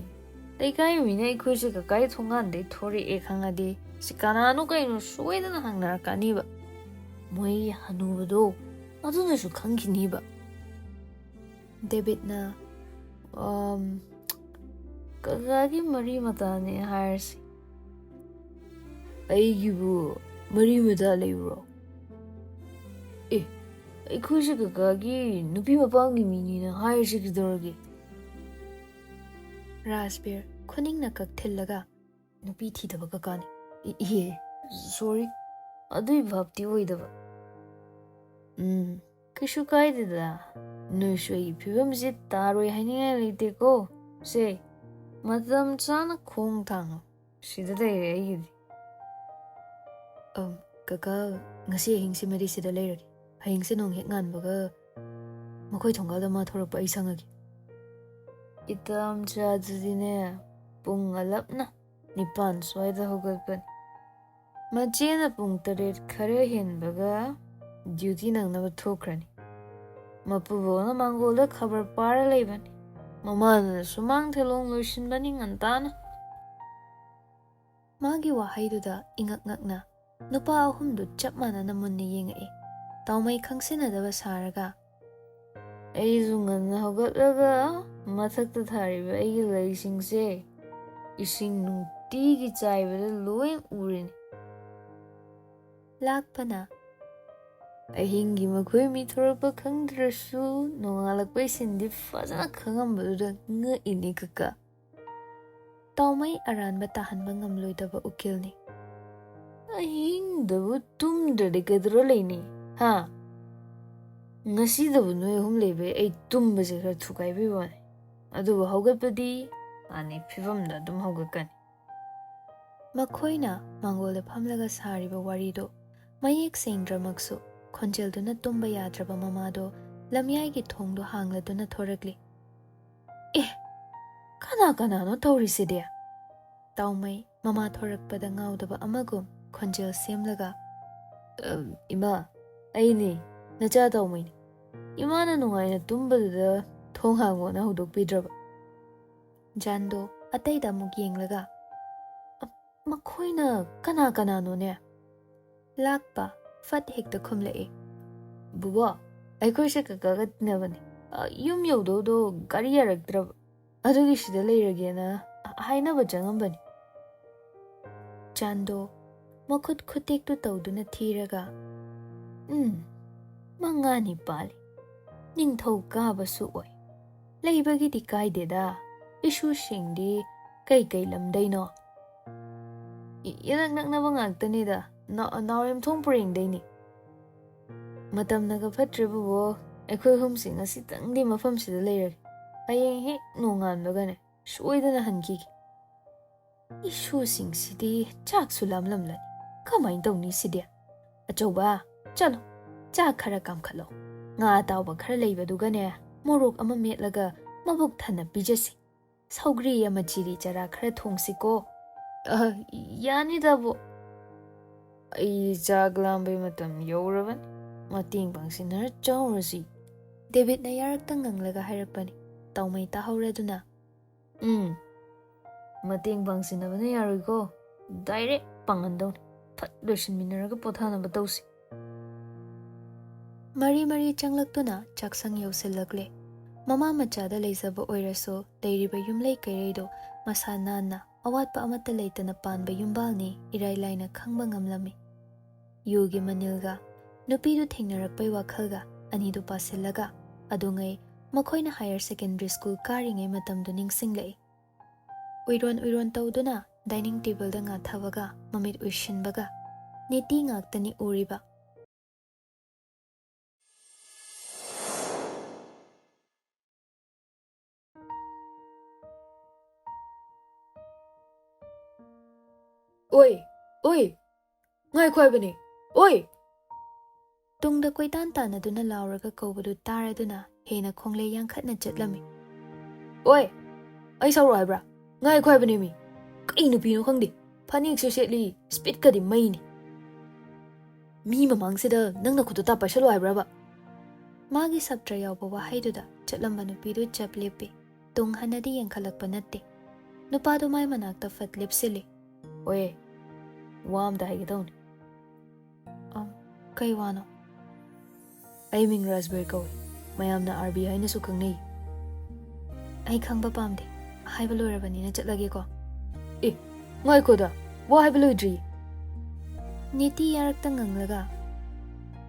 ꯂꯩꯀꯥꯏ ꯃꯤꯅ ꯑꯩꯈꯣꯏꯁꯦ ꯀꯀꯥꯏ ꯊꯣꯡꯒꯥꯟꯗꯩ ꯊꯣꯔꯛꯑꯦ ꯈꯪꯉꯗꯤ ꯁꯤ ꯀꯅꯥꯅꯣ ꯀꯩꯅꯣ ꯁꯣꯏꯗꯅ ꯍꯪꯅꯔꯛꯀꯅꯤꯕ. ꯃꯣꯏ ꯍꯅꯨꯕꯗꯣ ꯑꯗꯨꯅꯁꯨ ꯈꯪꯈꯤꯅꯤꯕ. ꯗꯦꯕꯤꯠꯅ ꯀꯀꯥꯒꯤ ꯃꯔꯤ ꯃꯇꯥꯅꯦ ꯍꯥꯏꯔꯁꯤ. ꯑꯩꯒꯤꯕꯨ ꯃꯔꯤ ꯃꯇꯥ ꯂꯩꯕ꯭ꯔꯣ? ꯑꯩꯈꯣꯏꯁꯦ ꯀꯀꯥꯒꯤ ꯅꯨꯄꯤ ꯃꯄꯥꯝꯒꯤ ꯃꯤꯅꯤꯅ ꯍꯥꯏꯔꯤꯁꯤ ꯀꯩꯗꯧꯔꯒꯦ? ꯔꯥꯖꯕꯤꯔ ꯈꯨꯅꯤꯡꯅ ꯀꯛꯊꯤꯜꯂꯒ ꯅꯨꯄꯤ ꯊꯤꯗꯕ ꯀꯀꯥꯅꯤ. ꯁꯣꯔꯤ, ꯑꯗꯨꯏ ꯚꯥꯞꯇꯤ ꯑꯣꯏꯗꯕ. ꯀꯩꯁꯨ ꯀꯥꯏꯗꯦꯗ. ꯅꯣꯏꯁꯨ ꯑꯩꯒꯤ ꯐꯤꯕꯝꯁꯤ ꯇꯥꯔꯣꯏ ꯍꯥꯏꯅꯤꯡꯉꯥꯏ ꯂꯩꯇꯦꯀꯣ. ꯃꯇꯝ ꯆꯥꯅ ꯈꯣꯡ ꯊꯥꯡꯉꯣ. ꯁꯤꯗ ꯂꯩꯔꯦ ꯑꯩꯒꯤꯗꯤ. ꯀꯀꯥ, ꯉꯁꯤ ꯑꯍꯤꯡꯁꯤꯃꯗꯤ ꯁꯤꯗ ꯂꯩꯔꯒꯦ. ꯍꯌꯦꯡꯁꯦ ꯅꯣꯡ ꯍꯦꯛ ꯉꯥꯟꯕꯒ ꯃꯈꯣꯏ ꯊꯣꯡꯒꯥꯜꯗ ꯃꯥ ꯊꯣꯔꯛꯄ ꯑꯩ ꯁꯪꯉꯒꯦ. ꯏꯇꯥꯝꯆꯥꯗꯨꯗꯤꯅꯦ ꯄꯨꯡ ꯑꯂꯞꯅ 9 ꯁ꯭ꯋꯥꯏꯗ ꯍꯧꯒꯠꯄꯅꯤ. ꯃꯆꯦꯅ ꯄꯨꯡ 7 ꯈꯔ ꯍꯦꯟꯕꯒ ꯗ꯭ꯌꯨꯇꯤ ꯅꯪꯅꯕ ꯊꯣꯛꯈ꯭ꯔꯅꯤ. ꯃꯄꯨꯕꯣꯛꯅ ꯃꯥꯡꯒꯣꯜꯗ ꯈꯕꯔ ꯄꯥꯔ ꯂꯩꯕꯅꯤ. ꯃꯃꯥꯅ ꯁꯨꯃꯥꯡ ꯊꯦꯂꯣꯡ ꯂꯣꯏꯁꯤꯟꯕꯅꯤ ꯉꯟꯇꯥꯅ. ꯃꯥꯒꯤ ꯋꯥꯍꯩꯗꯨꯗ ꯏꯉꯛ ꯉꯛꯅ ꯅꯨꯄꯥ ꯑꯍꯨꯝꯗꯨ ꯆꯞ ꯃꯥꯟꯅꯅ ꯃꯨꯟꯅ ꯌꯦꯡꯉꯛꯏ. ꯇꯥꯎꯃꯩ ꯈꯪꯁꯤꯟꯅꯗꯕ ꯁꯥꯔꯒ ꯑꯩꯁꯨ ꯉꯟꯅ ꯍꯧꯒꯠꯂꯒ ꯃꯊꯛꯇ ꯊꯥꯔꯤꯕ ꯑꯩꯒꯤ ꯂꯩꯁꯤꯡꯁꯦ ꯏꯁꯤꯡ ꯅꯨꯡꯇꯤꯒꯤ ꯆꯥꯏꯕꯗ ꯂꯣꯏ ꯎꯔꯤꯅꯤ. ꯂꯥꯛꯄꯅ ꯑꯍꯤꯡꯒꯤ ꯃꯈꯣꯏ ꯃꯤ ꯊꯣꯔꯛꯄ ꯈꯪꯗ꯭ꯔꯁꯨ ꯅꯣꯡꯉꯥꯜꯂꯛꯄꯩ ꯁꯤꯟꯗꯤ ꯐꯖꯅ ꯈꯪꯉꯝꯕꯗꯨꯗ ꯉꯛꯏꯅꯤ ꯀꯀꯥ. ꯇꯥꯎꯃꯩ ꯑꯔꯥꯟꯕ ꯇꯥꯍꯟꯕ ꯉꯝꯂꯣꯏꯗꯕ ꯎꯀꯤꯜꯅꯤ. ꯑꯍꯤꯡꯗꯕꯨ ꯇꯨꯝꯗ꯭ꯔꯗꯤ ꯀꯩꯗꯧꯔ ꯂꯩꯅꯤ? ꯉꯁꯤꯗꯕꯨ ꯅꯣꯏ ꯑꯍꯨꯝ ꯂꯩꯕꯩ ꯑꯩ ꯇꯨꯝꯕꯁꯦ ꯈꯔ ꯊꯨꯒꯥꯏꯕꯩ ꯋꯥꯅꯤ. ꯑꯗꯨꯕꯨ ꯍꯧꯒꯠꯄꯗꯤ ꯍꯥꯟꯅꯩ ꯐꯤꯕꯝꯗ ꯑꯗꯨꯝ ꯍꯧꯒꯠꯀꯅꯤ. ꯃꯈꯣꯏꯅ ꯃꯥꯡꯒꯣꯜꯗ ꯐꯝꯂꯒ ꯁꯥꯔꯤꯕ ꯋꯥꯔꯤꯗꯣ ꯃꯌꯦꯛ ꯁꯦꯡꯗ꯭ꯔꯃꯛꯁꯨ ꯈꯣꯟꯖꯦꯜꯗꯨꯅ ꯇꯨꯝꯕ ꯌꯥꯗ꯭ꯔꯕ ꯃꯃꯥꯗꯣ ꯂꯝꯌꯥꯏꯒꯤ ꯊꯣꯡꯗꯣ ꯍꯥꯡꯂꯗꯨꯅ ꯊꯣꯔꯛꯂꯤ. ꯀꯅꯥꯅꯣ ꯇꯧꯔꯤꯁꯤꯗꯤ? ꯇꯥꯎꯃꯩ ꯃꯃꯥ ꯊꯣꯔꯛꯄꯗ ꯉꯥꯎꯗꯕ ꯑꯃꯒꯨꯝ ꯈꯣꯟꯖꯦꯜ ꯁꯦꯝꯂꯒ ꯏꯃꯥ, ꯑꯩꯅꯦ ꯅꯆꯥ ꯇꯥꯎꯃꯩꯅꯤ. ꯏꯃꯥꯅ ꯅꯨꯡꯉꯥꯏꯅ ꯇꯨꯝꯕꯗꯨꯗ ꯊꯣꯡ ꯍꯥꯡꯉꯣꯅ ꯍꯧꯗꯣꯛꯄꯤꯗ꯭ꯔꯕ. ꯖꯥꯟꯗꯣ ꯑꯇꯩꯗ ꯑꯃꯨꯛ ꯌꯦꯡꯂꯒ ꯃꯈꯣꯏꯅ ꯀꯅꯥꯅꯣꯅꯦ? ꯂꯥꯛꯄ ꯐꯠ ꯍꯦꯛꯇ ꯈꯨꯝꯂꯛꯏ. ꯕꯨꯕꯣ, ꯑꯩꯈꯣꯏꯁꯦ ꯀꯀꯥꯒ ꯇꯤꯟꯅꯕꯅꯤ. ꯌꯨꯝ ꯌꯧꯗꯧꯗꯣ ꯒꯥꯔꯤ ꯌꯥꯔꯛꯇ꯭ꯔꯕ. ꯑꯗꯨꯒꯤ ꯁꯤꯗ ꯂꯩꯔꯒꯦꯅ ꯍꯥꯏꯅꯕ ꯆꯪꯉꯝꯕꯅꯤ. ꯖꯥꯟꯗꯣ ꯃꯈꯨꯠ ꯈꯨꯇꯦꯛꯇꯨ ꯇꯧꯗꯨꯅ ꯊꯤꯔꯒ 5 ꯄꯥꯜꯂꯤ. ꯅꯤꯡꯊꯧ ꯀꯥꯕꯁꯨ ꯑꯣꯏ. ꯂꯩꯕꯒꯤꯗꯤ ꯀꯥꯏꯗꯦꯗ. ꯏꯁꯨꯁꯤꯡꯗꯤ ꯀꯩ ꯂꯝꯗꯩꯅꯣ? ꯏꯅꯛ ꯅꯛꯅꯕ ꯉꯥꯛꯇꯅꯤꯗ. ꯅꯥꯎꯔꯦꯝꯊꯣꯡ ꯄꯔꯦꯡꯗꯩꯅꯤ. ꯃꯇꯝꯅꯒ ꯐꯠꯇ꯭ꯔꯦ ꯕꯨꯕꯣ. ꯑꯩꯈꯣꯏ ꯑꯍꯨꯝꯁꯤ ꯉꯁꯤꯇꯪꯗꯤ ꯃꯐꯝꯁꯤꯗ ꯂꯩꯔꯒꯦ. ꯍꯌꯦꯡ ꯍꯦꯛ ꯅꯣꯡꯉꯥꯟꯕꯒꯅꯦ ꯁꯣꯏꯗꯅ ꯍꯟꯈꯤꯒꯦ. ꯏꯁꯨꯁꯤꯡꯁꯤꯗꯤ ꯆꯥꯛꯁꯨ ꯂꯥꯝꯂꯝꯂꯅꯤ. ꯀꯃꯥꯏꯅ ꯇꯧꯅꯤ ꯁꯤꯗꯤ? ꯑꯆꯧꯕ, ꯆꯠꯂꯣ, ꯆꯥꯛ ꯈꯔ ꯀꯥꯝꯈꯠꯂꯣ. ꯉꯥ ꯑꯇꯥꯎꯕ ꯈꯔ ꯂꯩꯕꯗꯨꯒꯅꯦ ꯃꯣꯔꯣꯛ ꯑꯃ ꯃꯦꯠꯂꯒ ꯃꯕꯨꯛ ꯊꯟꯅ ꯄꯤꯖꯁꯤ. ꯁꯧꯒ꯭ꯔꯤ ꯑꯃ ꯆꯤꯔꯤ ꯆꯔꯥ ꯈꯔ ꯊꯣꯡꯁꯤꯀꯣ. ꯌꯥꯅꯤꯗꯕꯣ. ꯑꯩ ꯆꯥꯛ ꯂꯥꯝꯕꯩ ꯃꯇꯝ ꯌꯧꯔꯕꯅꯤ ꯃꯇꯦꯡ ꯄꯥꯡꯁꯤꯟꯅꯔ ꯆꯥꯎꯔꯁꯤ ꯗꯦꯕꯤꯠꯅ ꯌꯥꯔꯛꯇ ꯉꯪꯂꯒ ꯍꯥꯏꯔꯛꯄꯅꯤ ꯇꯥꯎꯃꯩ ꯇꯥꯍꯧꯔꯗꯨꯅ ꯃꯇꯦꯡ ꯄꯥꯡꯁꯤꯟꯅꯕꯅ ꯌꯥꯔꯣꯏꯀꯣ ꯗꯥꯏꯔꯦꯛ ꯄꯥꯡꯍꯟꯗꯧꯅꯤ ꯐꯠ ꯂꯣꯏꯁꯤꯟꯃꯤꯟꯅꯔꯒ ꯄꯣꯊꯥꯅꯕ ꯇꯧꯁꯤ ꯃꯔꯤ ꯆꯪꯂꯛꯇꯨꯅ ꯆꯥꯛꯁꯪ ꯌꯧꯁꯤꯜꯂꯛꯂꯦ ꯃꯃꯥ ꯃꯆꯥꯗ ꯂꯩꯖꯕ ꯑꯣꯏꯔꯁꯨ ꯂꯩꯔꯤꯕ ꯌꯨꯝꯂꯩ ꯀꯩꯔꯩꯗꯣ ꯃꯁꯥ ꯅꯥꯟꯅ ꯑꯋꯥꯠꯄ ꯑꯃꯠꯇ ꯂꯩꯇꯅ ꯄꯥꯟꯕ ꯌꯨꯝꯕꯥꯜꯅꯤ ꯏꯔꯥꯏ ꯂꯥꯏꯅ ꯈꯪꯕ ꯉꯝꯂꯝꯃꯤ ꯌꯨꯒꯤ ꯃꯅꯤꯜꯒ ꯅꯨꯄꯤꯗꯨ ꯊꯦꯡꯅꯔꯛꯄꯩ ꯋꯥꯈꯜꯒ ꯑꯅꯤꯗꯨ ꯄꯥꯁꯤꯜꯂꯒ ꯑꯗꯨꯉꯩ ꯃꯈꯣꯏꯅ ꯍꯥꯌꯔ ꯁꯦꯀꯦꯟꯗꯔꯤ ꯁ꯭ꯀꯨꯜ ꯀꯥꯔꯤꯉꯩ ꯃꯇꯝꯗꯨ ꯅꯤꯡꯁꯤꯡꯂꯛꯏ ꯎꯏꯔꯣꯟ ꯇꯧꯗꯨꯅ ꯗꯥꯏꯅꯤꯡ ꯇꯦꯕꯜꯗ ꯉꯥꯊꯕꯒ ꯃꯃꯤꯠ ꯎꯏꯁꯤꯟꯕꯒ ꯅꯤꯇꯤ ꯉꯥꯛꯇꯅꯤ ꯎꯔꯤꯕ ꯑꯣꯏ ꯉꯥꯏꯈꯣ ꯍꯥꯏꯕꯅꯤ ꯑꯣꯏ ꯇꯨꯡꯗ ꯀꯣꯏꯇꯥꯟ ꯇꯥꯟꯅꯗꯨꯅ ꯂꯥꯎꯔꯒ ꯀꯧꯕꯗꯨ ꯇꯥꯔꯗꯨꯅ ꯍꯦꯟꯅ ꯈꯣꯡꯂꯩ ꯌꯥꯡꯈꯠꯅ ꯆꯠꯂꯝꯃꯤ ꯑꯣꯏ ꯑꯩ ꯁꯥꯎꯔꯛꯑꯣ ꯍꯥꯏꯕ꯭ꯔꯥ ꯉꯥꯏꯈꯣ ꯍꯥꯏꯕꯅꯤ ꯃꯤ ꯀꯩ ꯅꯨꯄꯤꯅꯣ ꯈꯪꯗꯦ ꯐꯅꯦꯛꯁꯨ ꯁꯦꯠꯂꯤ ꯁ꯭ꯄꯤꯠꯀꯗꯤ ꯃꯩꯅꯤ ꯃꯤ ꯃꯃꯥꯡꯁꯤꯗ ꯅꯪꯅ ꯈꯨꯠꯇ ꯇꯥ ꯄꯥꯏꯁꯜꯂꯣ ꯍꯥꯏꯕ꯭ꯔꯕ ꯃꯥꯒꯤ ꯁꯞꯇ꯭ꯔ ꯌꯥꯎꯕ ꯋꯥꯍꯩꯗꯨꯗ ꯆꯠꯂꯝꯕ ꯅꯨꯄꯤꯗꯨ ꯆꯞ ꯂꯦꯞꯄꯤ ꯇꯨꯡ ꯍꯟꯅꯗꯤ ꯌꯦꯡꯈꯠꯂꯛꯄ ꯅꯠꯇꯦ ꯅꯨꯄꯥꯗꯨ ꯃꯥꯏ ꯃꯅꯥꯛꯇ ꯐꯠ ꯂꯦꯞꯁꯤꯜꯂꯤ ꯑꯣꯏ ꯋꯥ ꯑꯝꯇ ꯍꯥꯏꯒꯦ ꯇꯧꯅꯤ ꯀꯩ ꯋꯥꯅꯣ ꯑꯩ ꯃꯤꯡ ꯔꯥꯖꯕꯤꯔ ꯀꯧꯏ ꯃꯌꯥꯝꯅ RB ꯍꯥꯏꯅꯁꯨ ꯈꯪꯅꯩ ꯑꯩ ꯈꯪꯕ ꯄꯥꯝꯗꯦ ꯍꯥꯏꯕ ꯂꯣꯏꯔꯕꯅꯤꯅ ꯆꯠꯂꯒꯦꯀꯣ ꯉꯥꯏꯈꯣꯗ ꯋꯥ ꯍꯥꯏꯕ ꯂꯣꯏꯗ꯭ꯔꯤ ꯅꯤꯇꯤ ꯌꯥꯔꯛꯇ ꯉꯪꯂꯒ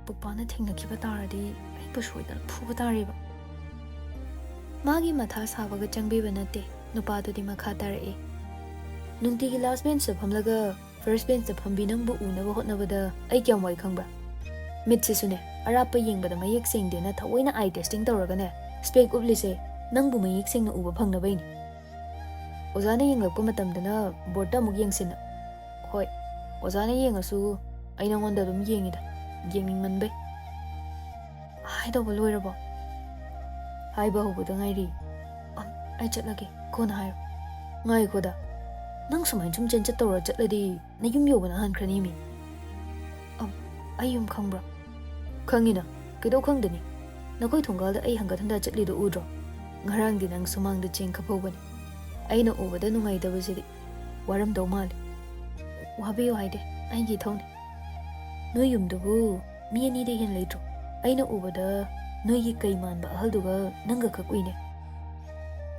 ꯄꯨꯄꯥꯅ ꯊꯦꯡꯅꯈꯤꯕ ꯇꯥꯔꯗꯤ ꯑꯩꯕꯨ ꯁꯣꯏꯗꯅ ꯐꯨꯕ ꯇꯥꯔꯤꯕ ꯃꯥꯒꯤ ꯃꯊꯥ ꯁꯥꯕꯒ ꯆꯪꯕꯤꯕ ꯅꯠꯇꯦ ꯅꯨꯄꯥꯗꯨꯗꯤ ꯃꯈꯥ ꯇꯥꯔꯛꯏ ꯅꯨꯡꯇꯤꯒꯤ ꯂꯥꯁ ꯕꯦꯟꯁꯇ ꯐꯝꯂꯒ ꯐꯥꯔꯁ ꯕꯦꯟꯁꯇ ꯐꯝꯕꯤ ꯅꯪꯕꯨ ꯎꯅꯕ ꯍꯣꯠꯅꯕꯗ ꯑꯩ ꯀꯌꯥꯝ ꯋꯥꯏ ꯈꯪꯕ꯭ꯔꯥ ꯃꯤꯠꯁꯤꯁꯨꯅꯦ ꯑꯔꯥꯞꯄ ꯌꯦꯡꯕꯗ ꯃꯌꯦꯛ ꯁꯦꯡꯗꯦꯅ ꯊꯑꯣꯏꯅ ꯑꯥꯏ ꯇꯦꯁꯇꯤꯡ ꯇꯧꯔꯒꯅꯦ ꯁ꯭ꯄꯦꯛ ꯎꯞꯂꯤꯁꯦ ꯅꯪꯕꯨ ꯃꯌꯦꯛ ꯁꯦꯡꯅ ꯎꯕ ꯐꯪꯅꯕꯩꯅꯤ ꯑꯣꯖꯥꯅ ꯌꯦꯡꯂꯛꯄ ꯃꯇꯝꯗꯅ ꯕꯣꯔꯗꯇ ꯑꯃꯨꯛ ꯌꯦꯡꯁꯤꯟꯅ ꯍꯣꯏ ꯑꯣꯖꯥꯅ ꯌꯦꯡꯉꯁꯨ ꯑꯩ ꯅꯉꯣꯟꯗ ꯑꯗꯨꯝ ꯌꯦꯡꯉꯤꯗ ꯌꯦꯡꯅꯤꯡꯃꯟꯕꯩ ꯍꯥꯏꯗꯧꯕ ꯂꯣꯏꯔꯕꯣ ꯍꯥꯏꯕ ꯍꯧꯕꯗ ꯉꯥꯏꯔꯤ ꯑꯩ ꯆꯠꯂꯒꯦ ꯀꯣꯟꯅ ꯍꯥꯏꯔꯣ ꯉꯥꯏꯈꯣꯗ ꯅꯪ ꯁꯨꯃꯥꯏꯅ ꯁꯨꯝ ꯆꯦꯟꯆꯠ ꯇꯧꯔ ꯆꯠꯂꯗꯤ ꯅꯌꯨꯝ ꯌꯧꯕꯅ ꯍꯟꯈ꯭ꯔꯅꯤ ꯃꯤ ꯑꯩ ꯌꯨꯝ ꯈꯪꯕ꯭ꯔꯣ ꯈꯪꯉꯤꯅ ꯀꯩꯗꯧ ꯈꯪꯗꯅꯤ ꯅꯈꯣꯏ ꯊꯣꯡꯒꯥꯜꯗ ꯑꯩ ꯍꯟꯒꯠ ꯍꯟꯗ ꯆꯠꯂꯤꯗꯣ ꯎꯗ꯭ꯔꯣ ꯉꯔꯥꯡꯗꯤ ꯅꯪ ꯁꯨꯃꯥꯡꯗ ꯆꯦꯡ ꯈꯞꯍꯧꯕꯅꯤ ꯑꯩꯅ ꯎꯕꯗ ꯅꯨꯡꯉꯥꯏꯇꯕꯁꯤꯗꯤ ꯋꯥꯔꯝꯗꯧ ꯃꯥꯜꯂꯤ ꯋꯥꯕꯤꯌꯨ ꯍꯥꯏꯗꯦ ꯑꯩꯒꯤ ꯏꯊꯧꯅꯤ ꯅꯣꯏ ꯌꯨꯝꯗꯨꯕꯨ ꯃꯤ ꯑꯅꯤꯗꯩ ꯍꯦꯟꯅ ꯂꯩꯇ꯭ꯔꯣ ꯑꯩꯅ ꯎꯕꯗ ꯅꯣꯏꯒꯤ ꯀꯩ ꯃꯥꯟꯕ ꯑꯍꯜꯗꯨꯒ ꯅꯪꯒ ꯈꯛ ꯎꯏꯅꯦ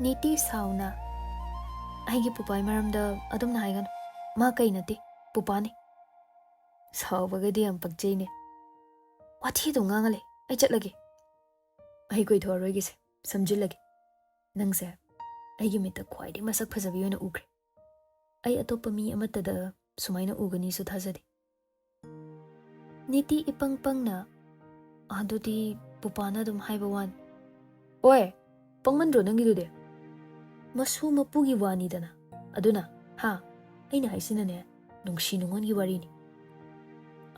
ꯅꯤꯇꯤ ꯁꯥꯎꯅ ꯑꯩꯒꯤ ꯄꯨꯄꯥꯏ ꯃꯔꯝꯗ ꯑꯗꯨꯝꯅ ꯍꯥꯏꯒꯅꯨ ꯃꯥ ꯀꯩ ꯅꯠꯇꯦ ꯄꯨꯄꯥꯅꯤ ꯁꯥꯎꯕꯒꯗꯤ ꯌꯥꯝ ꯄꯛꯆꯩꯅꯦ ꯋꯥꯊꯤꯗꯣ ꯉꯥꯡꯉꯂꯦ ꯑꯩ ꯆꯠꯂꯒꯦ ꯑꯩ ꯀꯣꯏꯊꯣꯛꯑꯔꯣꯏꯒꯦꯁꯦ ꯁꯝꯖꯤꯜꯂꯒꯦ ꯅꯪꯁꯦ ꯑꯩꯒꯤ ꯃꯤꯠꯇ ꯈ꯭ꯋꯥꯏꯗꯒꯤ ꯃꯁꯛ ꯐꯖꯕꯤ ꯑꯣꯏꯅ ꯎꯈ꯭ꯔꯦ ꯑꯩ ꯑꯇꯣꯞꯄ ꯃꯤ ꯑꯃꯠꯇꯗ ꯁꯨꯃꯥꯏꯅ ꯎꯒꯅꯤꯁꯨ ꯊꯥꯖꯗꯦ ꯅꯤꯇꯤ ꯏꯄꯪ ꯄꯪꯅ ꯑꯗꯨꯗꯤ ꯄꯨꯄꯥꯅ ꯑꯗꯨꯝ ꯍꯥꯏꯕ ꯋꯥꯅꯤ ꯑꯣꯏ ꯄꯪꯃꯟꯗ꯭ꯔꯣ ꯅꯪꯒꯤꯗꯨꯗꯤ ꯃꯁꯨ ꯃꯄꯨꯒꯤ ꯋꯥꯅꯤꯗꯅ ꯑꯗꯨꯅ ꯑꯩꯅ ꯍꯥꯏꯁꯤꯅꯅꯦ ꯅꯨꯡꯁꯤ ꯅꯨꯡꯉꯣꯟꯒꯤ ꯋꯥꯔꯤꯅꯤ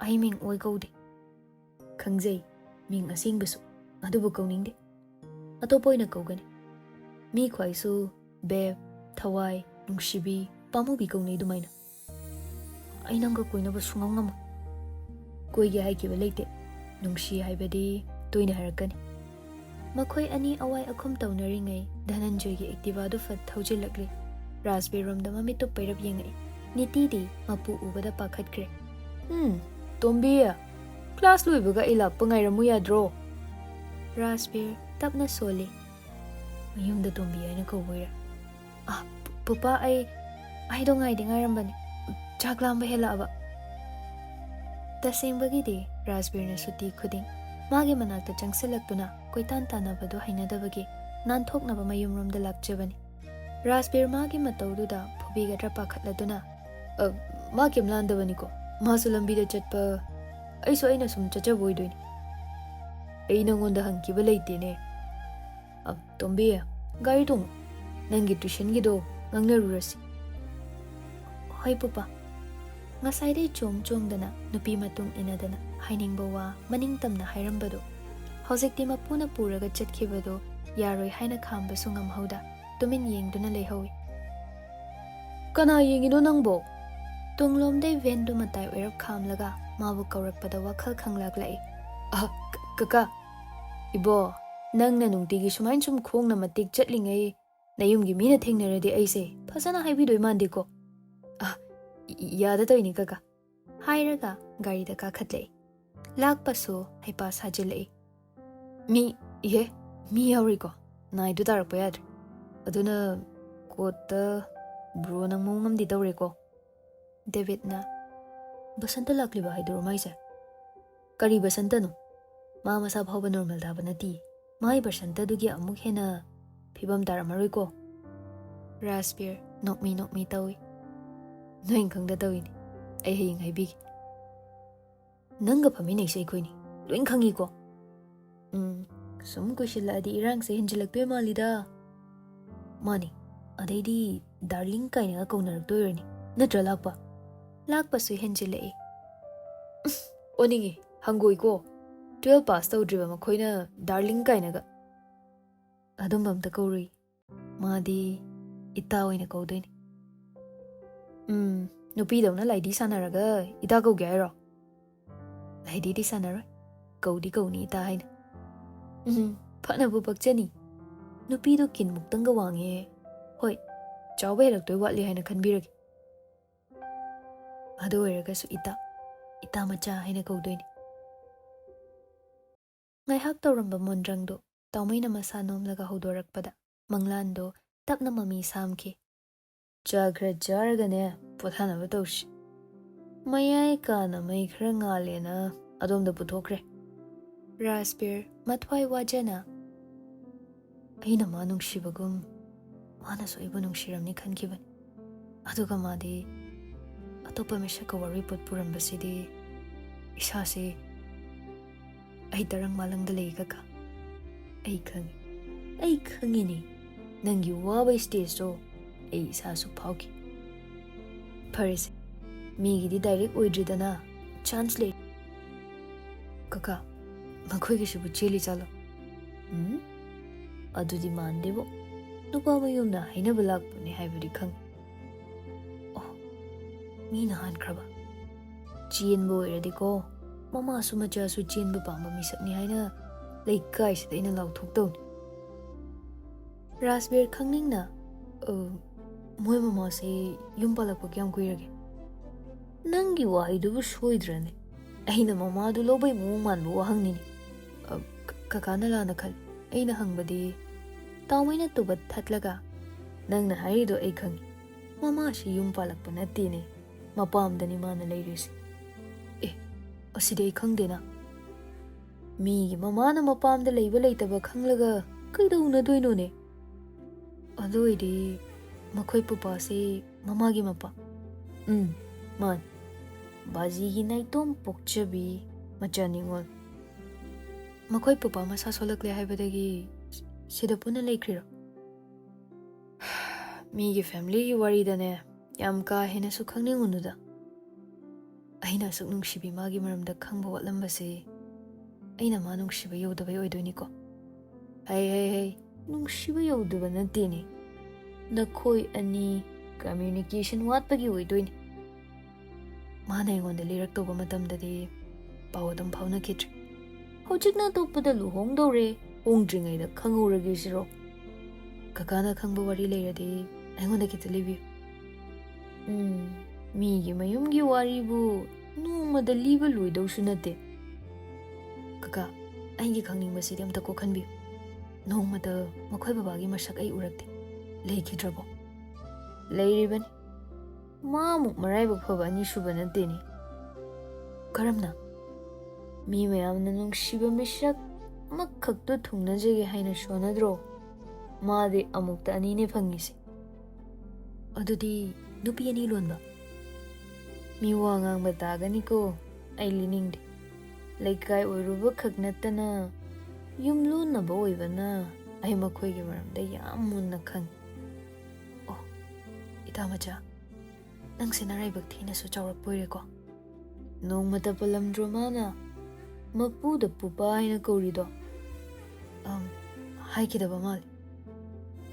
ꯑꯩ ꯃꯤꯡ ꯑꯣꯏ ꯀꯧꯗꯦ ꯈꯪꯖꯩ ꯃꯤꯡ ꯑꯁꯦꯡꯕꯁꯨ ꯑꯗꯨꯕꯨ ꯀꯧꯅꯤꯡꯗꯦ ꯑꯇꯣꯞꯄ ꯑꯣꯏꯅ ꯀꯧꯒꯅꯤ ꯃꯤ ꯈ꯭ꯋꯥꯏꯁꯨ ꯕꯦꯕ ꯊꯋꯥꯏ ꯅꯨꯡꯁꯤꯕꯤ ꯄꯥꯃꯨꯕꯤ ꯀꯧꯅꯩ ꯑꯗꯨꯃꯥꯏꯅ ꯑꯩ ꯅꯪꯒ ꯀꯣꯏꯅꯕ ꯁꯨꯡꯉꯝ ꯉꯝꯃꯣꯏ ꯀꯣꯏꯒꯦ ꯍꯥꯏꯈꯤꯕ ꯂꯩꯇꯦ ꯅꯨꯡꯁꯤ ꯍꯥꯏꯕꯗꯤ ꯇꯣꯏꯅ ꯍꯥꯏꯔꯛꯀꯅꯤ ꯃꯈꯣꯏ ꯑꯅꯤ ꯑꯋꯥꯏ ꯑꯈꯨꯝ ꯇꯧꯅꯔꯤꯉꯩ ꯙꯅꯟꯖꯣꯏꯒꯤ ꯑꯦꯛꯇꯤꯚꯥꯗꯨ ꯐꯠ ꯊꯧꯖꯤꯜꯂꯛꯂꯤ ꯔꯥꯖꯕꯤꯔꯔꯣꯝꯗ ꯃꯃꯤꯠꯇꯨ ꯄꯩꯔꯞ ꯌꯦꯡꯉꯛꯏ ꯅꯤꯇꯤꯗꯤ ꯃꯄꯨ ꯎꯕꯗ ꯄꯥꯈꯠꯈ꯭ꯔꯦ ꯇꯣꯝꯕꯤ ꯀ꯭ꯂꯥꯁ ꯂꯣꯏꯕꯒ ꯑꯩ ꯂꯥꯛꯄ ꯉꯥꯏꯔꯝꯃꯨ ꯌꯥꯗ꯭ꯔꯣ ꯔꯥꯖꯕꯤꯔ ꯇꯞꯅ ꯁꯣꯜꯂꯤ ꯃꯌꯨꯝꯗ ꯇꯣꯝꯕꯤ ꯍꯥꯏꯅ ꯀꯧꯕꯩꯔꯥ ꯄꯨꯄꯥ ꯑꯩꯗꯣ ꯉꯥꯏꯗꯤ ꯉꯥꯏꯔꯝꯕꯅꯤ ꯆꯥꯛ ꯂꯥꯝꯕ ꯍꯦꯜꯂꯛꯑꯕ ꯇꯁꯦꯡꯕꯒꯤꯗꯤ ꯔꯥꯖꯕꯤꯔꯅ ꯁꯨꯇꯤ ꯈꯨꯗꯤꯡ ꯃꯥꯒꯤ ꯃꯅꯥꯛꯇ ꯆꯪꯁꯤꯜꯂꯛꯇꯨꯅ ꯀꯣꯏꯇꯥꯟ ꯇꯥꯟꯅꯕꯗꯨ ꯍꯩꯅꯗꯕꯒꯤ ꯅꯥꯟꯊꯣꯛꯅꯕ ꯃꯌꯨꯝꯔꯣꯝꯗ ꯂꯥꯛꯆꯕꯅꯤ ꯔꯥꯖꯕꯤꯔ ꯃꯥꯒꯤ ꯃꯇꯧꯗꯨꯗ ꯐꯨꯕꯤꯒꯗ꯭ꯔꯥ ꯄꯥꯈꯠꯂꯗꯨꯅ ꯃꯥ ꯀꯩꯝ ꯂꯥꯟꯗꯕꯅꯤꯀꯣ ꯃꯥꯁꯨ ꯂꯝꯕꯤꯗ ꯆꯠꯄ ꯑꯩꯁꯨ ꯑꯩꯅ ꯁꯨꯝ ꯆꯠꯆꯕ ꯑꯣꯏꯗꯣꯏꯅꯤ ꯑꯩ ꯅꯉꯣꯟꯗ ꯍꯪꯈꯤꯕ ꯂꯩꯇꯦꯅꯦ ꯇꯣꯝꯕꯤ ꯒꯥꯔꯤ ꯇꯣꯡꯉꯨ ꯅꯪꯒꯤ ꯇꯨꯏꯁꯟꯒꯤꯗꯣ ꯉꯥꯡꯅꯔꯨꯔꯁꯤ ꯍꯣꯏ ꯄꯨꯄꯥ ꯉꯁꯥꯏꯗꯩ ꯆꯣꯡꯗꯅ ꯅꯨꯄꯤ ꯃꯇꯨꯡ ꯏꯟꯅꯗꯅ ꯍꯥꯏꯅꯤꯡꯕ ꯋꯥ ꯃꯅꯤꯡ ꯇꯝꯅ ꯍꯥꯏꯔꯝꯕꯗꯣ ꯍꯧꯖꯤꯛꯇꯤ ꯃꯄꯨꯅ ꯄꯨꯔꯒ ꯆꯠꯈꯤꯕꯗꯣ ꯌꯥꯔꯣꯏ ꯍꯥꯏꯅ ꯈꯥꯝꯕꯁꯨ ꯉꯝꯍꯧꯗ ꯇꯨꯃꯤꯟ ꯌꯦꯡꯗꯨꯅ ꯂꯩꯍꯧꯏ ꯀꯅꯥ ꯌꯦꯡꯉꯤꯅꯣ ꯅꯪꯕꯣ ꯇꯨꯡꯂꯣꯝꯗꯩ ꯚꯦꯟꯗꯨ ꯃꯇꯥꯏ ꯑꯣꯏꯔꯞ ꯈꯥꯝꯂꯒ ꯃꯥꯕꯨ ꯀꯧꯔꯛꯄꯗ ꯋꯥꯈꯜ ꯈꯪꯂꯛꯂꯛꯏ꯫ ꯀꯀꯥ, ꯏꯕꯣ, ꯅꯪꯅ ꯅꯨꯡꯇꯤꯒꯤ ꯁꯨꯃꯥꯏꯅ ꯁꯨꯝ ꯈꯣꯡꯅ ꯃꯇꯦꯛ ꯆꯠꯂꯤꯉꯩ ꯅꯌꯨꯝꯒꯤ ꯃꯤꯅ ꯊꯦꯡꯅꯔꯗꯤ ꯑꯩꯁꯦ ꯐꯖꯅ ꯍꯥꯏꯕꯤꯗꯣꯏ ꯃꯥꯟꯗꯦꯀꯣ꯫ ꯌꯥꯗ ꯇꯧꯏꯅꯤ ꯀꯀꯥ ꯍꯥꯏꯔꯒ ꯒꯥꯔꯤꯗ ꯀꯥꯈꯠꯂꯛꯏ꯫ ꯂꯥꯛꯄꯁꯨ ꯍꯩꯄꯥ ꯁꯥꯖꯤꯜꯂꯛꯏ꯫ ꯃꯤ ꯌꯥꯎꯔꯤꯀꯣ, ꯅꯥꯏꯗꯨ ꯇꯥꯔꯛꯄ ꯌꯥꯗ꯭ꯔꯦ꯫ ꯑꯗꯨꯅ ꯀꯣꯠꯇ ꯕ꯭ꯔꯣ ꯅꯪ ꯃꯑꯣꯡ ꯑꯃꯗꯤ ꯇꯧꯔꯦꯀꯣ꯫ ꯗꯦꯕꯤꯠꯅ ꯕꯁꯟꯇ ꯂꯥꯛꯂꯤꯕ ꯍꯥꯏꯗꯨꯔꯣ ꯃꯥꯏꯁꯦ? ꯀꯔꯤ ꯕꯁꯟꯇꯅꯣ? ꯃꯥ ꯃꯁꯥ ꯐꯥꯎꯕ ꯅꯣꯔꯃꯦꯜ ꯇꯥꯕ ꯅꯠꯇꯤꯌꯦ꯫ ꯃꯥꯒꯤ ꯕꯁꯟꯇꯗꯨꯒꯤ ꯑꯃꯨꯛ ꯍꯦꯟꯅ ꯐꯤꯕꯝ ꯇꯥꯔꯝꯃꯔꯣꯏꯀꯣ꯫ ꯔꯥꯖꯕꯤꯔ ꯅꯣꯛꯃꯤ ꯇꯧꯏ꯫ ꯅꯣꯏ ꯈꯪꯗ ꯇꯧꯏꯅꯤ, ꯑꯩ ꯍꯌꯦꯡ ꯍꯥꯏꯕꯤꯒꯦ꯫ ꯅꯪꯒ ꯐꯝꯃꯤꯟꯅꯩꯁꯦ ꯑꯩꯈꯣꯏꯅꯤ, ꯂꯣꯏ ꯈꯪꯉꯤꯀꯣ꯫ ꯁꯨꯝ ꯀꯨꯏꯁꯤꯜꯂꯛꯑꯗꯤ ꯏꯔꯥꯡꯁꯦ ꯍꯦꯟꯖꯤꯜꯂꯛꯇꯣꯏ ꯃꯥꯜꯂꯤꯗ꯫ ꯃꯥꯅꯤ, ꯑꯗꯩꯗꯤ ꯗꯥꯔꯂꯤꯡ ꯀꯥꯏꯅꯒ ꯀꯧꯅꯔꯛꯇꯣꯏ ꯑꯣꯏꯔꯅꯤ, ꯅꯠꯇ꯭ꯔ ꯂꯥꯛꯄ? ꯂꯥꯛꯄꯁꯨ ꯍꯦꯟꯖꯤꯜꯂꯛꯏ꯫ ꯑꯣꯅꯤꯡꯉꯤ, ꯍꯪꯒꯣꯏꯀꯣ꯫ 12 ꯄꯥꯁ ꯇꯧꯗ꯭ꯔꯤꯕ ꯃꯈꯣꯏꯅ ꯗꯥꯔꯂꯤꯡ ꯀꯥꯏꯅꯒ꯫ ꯑꯗꯨꯝꯕ ꯑꯝꯇ ꯀꯧꯔꯨꯏ, ꯃꯥꯗꯤ ꯏꯇꯥ ꯑꯣꯏꯅ ꯀꯧꯗꯣꯏꯅꯤ꯫ ꯅꯨꯄꯤꯗꯧꯅ ꯂꯥꯏꯗꯤ ꯁꯥꯟꯅꯔꯒ ꯏꯇꯥ ꯀꯧꯒꯦ ꯍꯥꯏꯔꯣ? ꯂꯥꯏꯗꯤꯗꯤ ꯁꯥꯟꯅꯔꯣꯏ, ꯀꯧꯗꯤ ꯀꯧꯅꯤ ꯏꯇꯥ ꯍꯥꯏꯅ꯫ ꯐꯅꯕꯨ ꯄꯛꯆꯅꯤ꯫ ꯅꯨꯄꯤꯗꯣ ꯀꯤꯟꯃꯨꯛꯇꯪꯒ ꯋꯥꯡꯉꯦ꯫ ꯍꯣꯏ, ꯆꯥꯎꯕ ꯍꯦꯜꯂꯛꯇꯣꯏ ꯋꯥꯠꯂꯤ ꯍꯥꯏꯅ ꯈꯟꯕꯤꯔꯒꯦ꯫ ꯑꯗꯨ ꯑꯣꯏꯔꯒꯁꯨ ꯏꯇꯥ ꯃꯆꯥ ꯍꯥꯏꯅ ꯀꯧꯗꯣꯏꯅꯤ꯫ ꯉꯥꯏꯍꯥꯛ ꯇꯧꯔꯝꯕ ꯃꯣꯟꯗ꯭ꯔꯪꯗꯨ ꯇꯥꯎꯃꯩꯅ ꯃꯁꯥ ꯅꯣꯝꯂꯒ ꯍꯧꯗꯣꯔꯛꯄꯗ ꯃꯪꯂꯥꯟꯗꯣ ꯇꯞꯅ ꯃꯃꯤ ꯁꯥꯝꯈꯤ꯫ ꯆꯥ ꯈꯔ ꯆꯥꯔꯒꯅꯦ ꯄꯣꯊꯥꯅꯕ ꯇꯧꯁꯤ꯫ ꯃꯌꯥꯏ ꯀꯥꯅ ꯃꯩ ꯈꯔ ꯉꯥꯜꯂꯦꯅ ꯑꯗꯣꯝꯗ ꯄꯨꯊꯣꯛꯈ꯭ꯔꯦ꯫ ꯔꯥꯖꯕꯤꯔ ꯃꯊ꯭ꯋꯥꯏ ꯋꯥꯖꯅ ꯑꯩꯅ ꯃꯥ ꯅꯨꯡꯁꯤꯕꯒꯨꯝ ꯃꯥꯅꯁꯨ ꯑꯩꯕꯨ ꯅꯨꯡꯁꯤꯔꯝꯅꯤ ꯈꯟꯈꯤꯕꯅꯤ꯫ ꯑꯗꯨꯒ ꯃꯥꯗꯤ ꯑꯇꯣꯞꯄ ꯃꯤꯁꯛꯀ ꯋꯥꯔꯤ ꯄꯣꯠ ꯄꯨꯔꯝꯕꯁꯤꯗꯤ ꯏꯁꯥꯁꯤ ꯑꯩ ꯇꯔꯪ ꯃꯥꯂꯪꯗ ꯂꯩ ꯀꯀꯥ꯫ ꯑꯩ ꯈꯪꯉꯤꯅꯤ ꯅꯪꯒꯤ ꯋꯥꯕ ꯁ꯭ꯇꯦꯖꯇꯣ ꯑꯩ ꯏꯁꯥꯁꯨ ꯐꯥꯎꯈꯤ꯫ ꯐꯔꯦꯁꯦ, ꯃꯤꯒꯤꯗꯤ ꯗꯥꯏꯔꯦꯛ ꯑꯣꯏꯗ꯭ꯔꯤꯗꯅ ꯆꯥꯟꯁ ꯂꯩ꯫ ꯀꯀꯥ, ꯃꯈꯣꯏꯒꯤꯁꯤꯕꯨ ꯆꯦꯜꯂꯤ ꯆꯥꯠꯂꯣ? ꯑꯗꯨꯗꯤ ꯃꯥꯟꯗꯦꯕꯣ꯫ ꯅꯨꯄꯥ ꯃꯌꯨꯝꯅ ꯍꯥꯏꯅꯕ ꯂꯥꯛꯄꯅꯦ ꯍꯥꯏꯕꯗꯤ ꯈꯪꯉꯤ꯫ ꯑꯣ, ꯃꯤꯅ ꯍꯥꯟꯈ꯭ꯔꯕ? ꯆꯦꯟꯕ ꯑꯣꯏꯔꯗꯤꯀꯣ, ꯃꯃꯥꯁꯨ ꯃꯆꯥꯁꯨ ꯆꯦꯟꯕ ꯄꯥꯝꯕ ꯃꯤꯁꯛꯅꯤ ꯍꯥꯏꯅ ꯂꯩꯀꯥꯏꯁꯤꯗ ꯑꯩꯅ ꯂꯥꯎꯊꯣꯛꯇꯧꯅꯤ꯫ ꯔꯥꯖꯕꯤꯔ ꯈꯪꯅꯤꯡꯅ ꯃꯣꯏ ꯃꯃꯥꯁꯦ ꯌꯨꯝ ꯄꯥꯜꯂꯛꯄ ꯀꯌꯥꯝ ꯀꯨꯏꯔꯒꯦ? ꯅꯪꯒꯤ ꯋꯥꯍꯩꯗꯨꯕꯨ ꯁꯣꯏꯗ꯭ꯔꯅꯦ? ꯑꯩꯅ ꯃꯃꯥꯗꯨ ꯂꯧꯕꯩ ꯃꯑꯣꯡ ꯃꯥꯟꯕ ꯋꯥꯍꯪꯅꯤꯅꯦ꯫ ꯀꯀꯥꯅ ꯂꯥꯟꯅ ꯈꯜꯂꯤ꯫ ꯑꯩꯅ ꯍꯪꯕꯗꯤ ꯇꯥꯎꯃꯩꯅ ꯇꯨꯕꯠ ꯊꯠꯂꯒ ꯅꯪꯅ ꯍꯥꯏꯔꯤꯗꯣ ꯑꯩ ꯈꯪꯉꯤ꯫ ꯃꯃꯥꯁꯤ ꯌꯨꯝ ꯄꯥꯜꯂꯛꯄ ꯅꯠꯇꯦꯅꯦ, ꯃꯄꯥꯝꯗꯅꯤ ꯃꯥꯅ ꯂꯩꯔꯤꯁꯤ꯫ ꯑꯁꯤꯗꯤ ꯑꯩ ꯈꯪꯗꯦꯅ꯫ ꯃꯤꯒꯤ ꯃꯃꯥꯅ ꯃꯄꯥꯝꯗ ꯂꯩꯕ ꯂꯩꯇꯕ ꯈꯪꯂꯒ ꯀꯩꯗꯧꯅꯗꯣꯏꯅꯣꯅꯦ? ꯑꯗꯨ ꯑꯣꯏꯗꯤ ꯃꯈꯣꯏ ꯄꯨꯄꯥꯁꯤ ꯃꯃꯥꯒꯤ ꯃꯄꯥ? ꯃꯥꯅꯤ, ꯕꯥꯖꯤꯒꯤ ꯅꯥꯏꯇꯣꯝ ꯄꯣꯛꯆꯕꯤ ꯃꯆꯥ ꯅꯤꯉꯣꯜ꯫ ꯃꯈꯣꯏ ꯄꯨꯄꯥ ꯃꯁꯥ ꯁꯣꯜꯂꯛꯂꯦ ꯍꯥꯏꯕꯗꯒꯤ ꯁꯤꯗ ꯄꯨꯟꯅ ꯂꯩꯈ꯭ꯔꯤꯔꯣ? ꯃꯤꯒꯤ ꯐꯦꯃꯤꯂꯤꯒꯤ ꯋꯥꯔꯤꯗꯅꯦ ꯌꯥꯝ ꯀꯥ ꯍꯦꯟꯅꯁꯨ ꯈꯪꯅꯤꯡꯉꯨꯅꯨꯗ꯫ ꯑꯩꯅ ꯑꯁꯨꯛ ꯅꯨꯡꯁꯤꯕꯤ ꯃꯥꯒꯤ ꯃꯔꯝꯗ ꯈꯪꯕ ꯋꯥꯠꯂꯝꯕꯁꯤ ꯑꯩꯅ ꯃꯥ ꯅꯨꯡꯁꯤꯕ ꯌꯧꯗꯕꯩ ꯑꯣꯏꯗꯣꯏꯅꯤꯀꯣ꯫ ꯍꯩ, ꯅꯨꯡꯁꯤꯕ ꯌꯧꯗꯕ ꯅꯠꯇꯦꯅꯦ, ꯅꯈꯣꯏ ꯑꯅꯤ ꯀꯝꯃ꯭ꯌꯨꯅꯤꯀꯦꯁꯟ ꯋꯥꯠꯄꯒꯤ ꯑꯣꯏꯗꯣꯏꯅꯤ꯫ ꯃꯥꯅ ꯑꯩꯉꯣꯟꯗ ꯂꯤꯔꯛꯇꯧꯕ ꯃꯇꯝꯗꯗꯤ ꯄꯥꯎ ꯑꯗꯨꯝ ꯐꯥꯎꯅꯈꯤꯗ꯭ꯔꯦ꯫ ꯍꯧꯖꯤꯛꯅ ꯑꯇꯣꯞꯄꯗ ꯂꯨꯍꯣꯡꯗꯧꯔꯦ, ꯍꯣꯡꯗ꯭ꯔꯤꯉꯩꯗ ꯈꯪꯍꯧꯔꯒꯦꯁꯤꯔꯣ? ꯀꯀꯥꯅ ꯈꯪꯕ ꯋꯥꯔꯤ ꯂꯩꯔꯗꯤ ꯑꯩꯉꯣꯟꯗ ꯈꯤꯇ ꯂꯤꯕꯤꯌꯨ꯫ ꯃꯤꯒꯤ ꯃꯌꯨꯝꯒꯤ ꯋꯥꯔꯤꯕꯨ ꯅꯣꯡꯃꯗ ꯂꯤꯕ ꯂꯣꯏꯗꯧꯁꯨ ꯅꯠꯇꯦ꯫ ꯀꯀꯥ, ꯑꯩꯒꯤ ꯈꯪꯅꯤꯡꯕꯁꯤꯗꯤ ꯑꯝꯇ ꯀꯣꯛꯍꯟꯕꯤꯌꯨ꯫ ꯅꯣꯡꯃꯗ ꯃꯈꯣꯏ ꯕꯕꯥꯒꯤ ꯃꯁꯛ ꯑꯩ ꯎꯔꯛꯇꯦ, ꯂꯩꯈꯤꯗ꯭ꯔꯕꯣ? ꯂꯩꯔꯤꯕꯅꯤ, ꯃꯥꯃꯨꯛ ꯃꯔꯥꯏꯕꯛ ꯐꯕ ꯑꯅꯤꯁꯨꯕ ꯅꯠꯇꯦꯅꯦ꯫ ꯀꯔꯝꯅ? ꯃꯤ ꯃꯌꯥꯝꯅ ꯅꯨꯡꯁꯤꯕ ꯃꯤꯁꯛ ꯑꯃꯈꯛꯇ ꯊꯨꯡꯅꯖꯒꯦ ꯍꯥꯏꯅ ꯁꯣꯟꯅꯗ꯭ꯔꯣ? ꯃꯥꯗꯤ ꯑꯃꯨꯛꯇ ꯑꯅꯤꯅꯦ ꯐꯪꯉꯤꯁꯦ꯫ ꯑꯗꯨꯗꯤ ꯅꯨꯄꯤ ꯑꯅꯤ ꯂꯣꯟꯕ? ꯃꯤ ꯋꯥ ꯉꯥꯡꯕ ꯇꯥꯒꯅꯤꯀꯣ, ꯑꯩ ꯂꯤꯅꯤꯡꯗꯦ꯫ ꯂꯩꯀꯥꯏ ꯑꯣꯏꯔꯨꯕ ꯈꯛ ꯅꯠꯇꯅ ꯌꯨꯝꯂꯣꯟꯅꯕ ꯑꯣꯏꯕꯅ ꯑꯩ ꯃꯈꯣꯏꯒꯤ ꯃꯔꯝꯗ ꯌꯥꯝ ꯃꯨꯟꯅ ꯈꯪꯉꯤ꯫ ꯑꯣ, ꯏꯇꯥ ꯃꯆꯥ, ꯅꯪꯁꯦ ꯅꯔꯥꯏꯕꯛ ꯊꯤꯅꯁꯨ ꯆꯥꯎꯔꯛꯄ ꯑꯣꯏꯔꯦꯀꯣ꯫ ꯅꯣꯡꯃꯇ ꯄꯜꯂꯝꯗ꯭ꯔꯣ ꯃꯥꯅ ꯃꯄꯨꯗ ꯄꯨꯄꯥ ꯍꯥꯏꯅ ꯀꯧꯔꯤꯗꯣ? ꯍꯥꯏꯈꯤꯗꯕ ꯃꯥꯜꯂꯤ꯫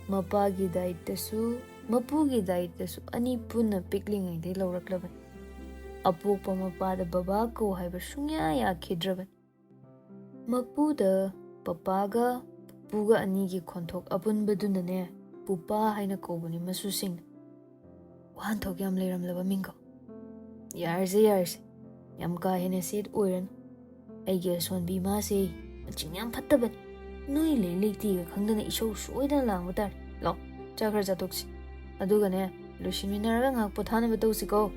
ꯃꯄꯥꯒꯤ ꯗꯥꯏꯇꯁꯨ ꯃꯄꯨꯒꯤ ꯗꯥꯏꯇꯁꯨ ꯑꯅꯤ ꯄꯨꯟꯅ ꯄꯤꯛꯂꯤꯉꯩꯗꯩ ꯂꯧꯔꯛꯂꯕꯅꯤ꯫ ꯑꯄꯣꯛꯄ ꯃꯄꯥꯗ ꯕꯕꯥ ꯀꯧ ꯍꯥꯏꯕ ꯁꯨꯡꯌꯥ ꯌꯥꯈꯤꯗ꯭ꯔꯕꯅꯤ꯫ ꯃꯄꯨꯗ ꯄꯄꯥꯒ ꯄꯨꯄꯨꯒ ꯑꯅꯤꯒꯤ ꯈꯣꯟꯊꯣꯛ ꯑꯄꯨꯟꯕꯗꯨꯅꯅꯦ ꯄꯨꯄꯥ ꯍꯥꯏꯅ ꯀꯧꯕꯅꯤ ꯃꯁꯨꯁꯤꯡꯅ꯫ ꯋꯥꯍꯟꯊꯣꯛ ꯌꯥꯝ ꯂꯩꯔꯝꯂꯕ ꯃꯤꯡꯀꯣ꯫ ꯌꯥꯔꯁꯦ ꯌꯥꯝ ꯀꯥ ꯍꯦꯟꯅ ꯁꯦꯠ ꯑꯣꯏꯔꯅꯨ꯫ ꯑꯩꯒꯤ ꯑꯁꯣꯟꯕꯤ ꯏꯃꯥꯁꯦ ꯃꯆꯤꯡ ꯌꯥꯝ ꯐꯠꯇꯕꯅꯤ꯫ ꯅꯣꯏ ꯂꯩ ꯂꯩꯇꯦꯒ ꯈꯪꯗꯅ ꯏꯁꯧ ꯁꯣꯏꯗꯅ ꯂꯥꯡꯕ ꯇꯥꯔꯦ꯫ ꯂꯥꯛ ꯆꯥ ꯈꯔ ꯆꯥꯊꯣꯛꯁꯤ ꯑꯗꯨꯒꯅꯦ ꯂꯣꯏꯁꯤꯟꯃꯤꯟꯅꯔꯒ ꯉꯥꯏꯍꯥꯛ ꯄꯣꯊꯥꯅꯕ ꯇꯧꯁꯤꯀꯣ꯫